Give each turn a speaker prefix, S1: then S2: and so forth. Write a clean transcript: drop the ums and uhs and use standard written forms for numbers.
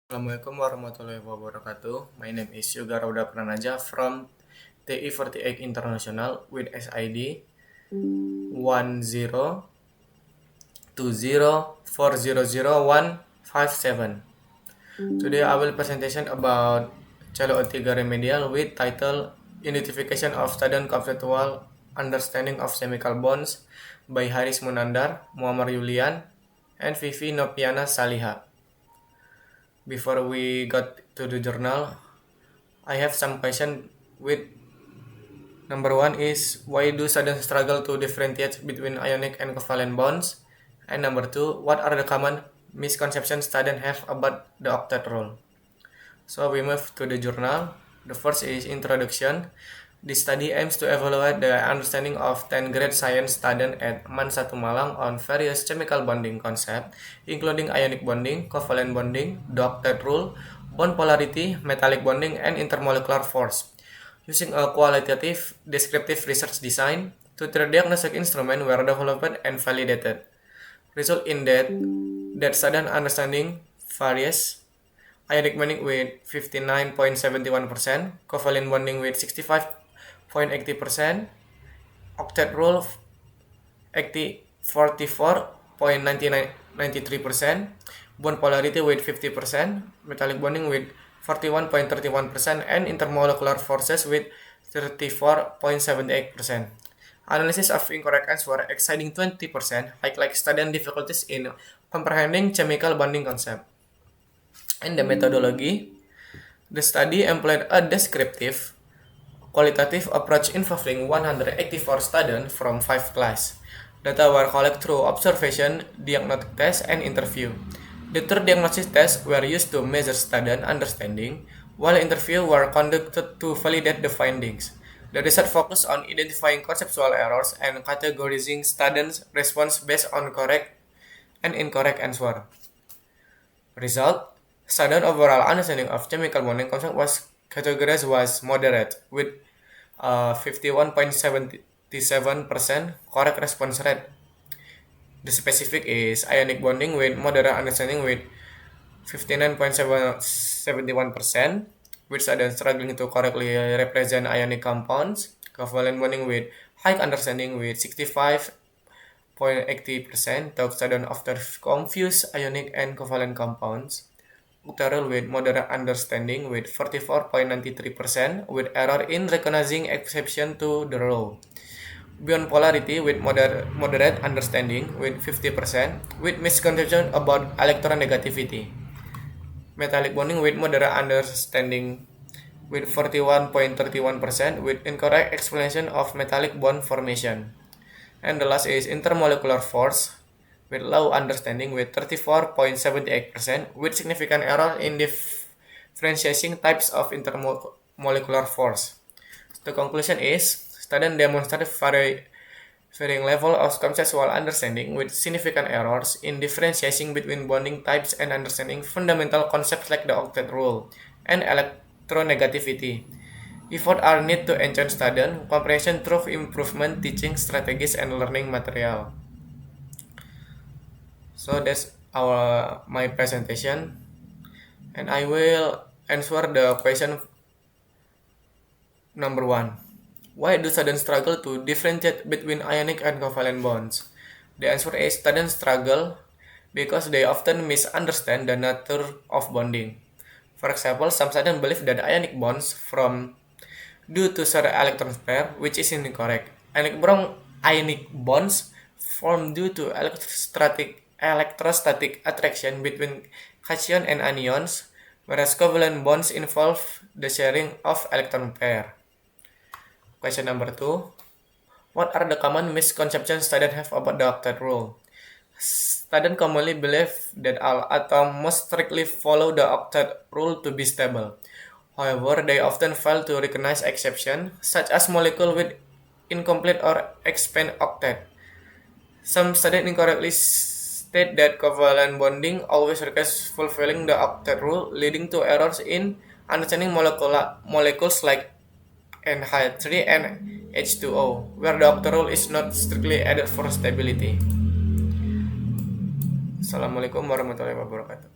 S1: Assalamualaikum warahmatullahi wabarakatuh. My name is Yoga Rauda Pranaja from TI48 International with SID 1020400157. Today I will presentation about Celo 3 Remedial with title Identification of Student Conceptual Understanding of Chemical Bonds by Haris Munandar, Muammar Yulian, and Vivi Nopiana Saliha. Before we got to the journal, I have some question with number one is why do students struggle to differentiate between ionic and covalent bonds? And number two, what are the common misconceptions students have about the octet rule? So we move to the journal. The first is introduction. This study aims to evaluate the understanding of 10th grade science students at MAN 1 Malang on various chemical bonding concepts, including ionic bonding, covalent bonding, the octet rule, bond polarity, metallic bonding, and intermolecular force. Using a qualitative descriptive research design, two-tier diagnostic instruments were developed and validated. Result in that student understanding varies. Ionic bonding with 59.71%, covalent bonding with 65.80%, octet rule 44.93%, bond polarity with 50%, metallic bonding with 41.31%, and intermolecular forces with 34.78%. Analysis of incorrect answer exceeding 20%, highlight student difficulties in comprehending chemical bonding concept. And the methodology, the study employed a descriptive, qualitative approach involving 184 students from 5 classes. Data were collected through observation, diagnostic tests, and interview. The 3 diagnostic tests were used to measure student understanding, while interviews were conducted to validate the findings. The research focused on identifying conceptual errors and categorizing students' response based on correct and incorrect answer. Result: student overall understanding of chemical bonding concept was categorized was moderate with 51.77% correct response rate. The specific is ionic bonding with moderate understanding with 59.71%, with students struggling to correctly represent ionic compounds. Covalent bonding with high understanding with 65.80%, though students often confuse ionic and covalent compounds. Octet with moderate understanding with 44.93%, with error in recognizing exception to the rule. Beyond polarity with moderate understanding with 50%, with misconception about electronegativity. Metallic bonding with moderate understanding with 41.31%, with incorrect explanation of metallic bond formation. And the last is intermolecular force with low understanding with 34.78%, with significant error in differentiating types of intermolecular force. The conclusion is students demonstrated varying level of conceptual understanding with significant errors in differentiating between bonding types and understanding fundamental concepts like the octet rule and electronegativity. Efforts are needed to enhance student comprehension through improvement teaching strategies and learning material. So that's my presentation, and I will answer the question number one. Why do students struggle to differentiate between ionic and covalent bonds? The answer is students struggle because they often misunderstand the nature of bonding. For example, some students believe that ionic bonds form due to shared electron pair, which is incorrect. Ionic bonds form due to electrostatic attraction between cation and anions, whereas covalent bonds involve the sharing of electron pair. Question number 2. What are the common misconceptions students have about the octet rule? Students commonly believe that all atoms must strictly follow the octet rule to be stable. However, they often fail to recognize exceptions, such as molecules with incomplete or expanded octet. Some students incorrectly state that covalent bonding always requires fulfilling the octet rule, leading to errors in understanding molecules like NH3 and H2O, where the octet rule is not strictly added for stability. Assalamualaikum warahmatullahi wabarakatuh.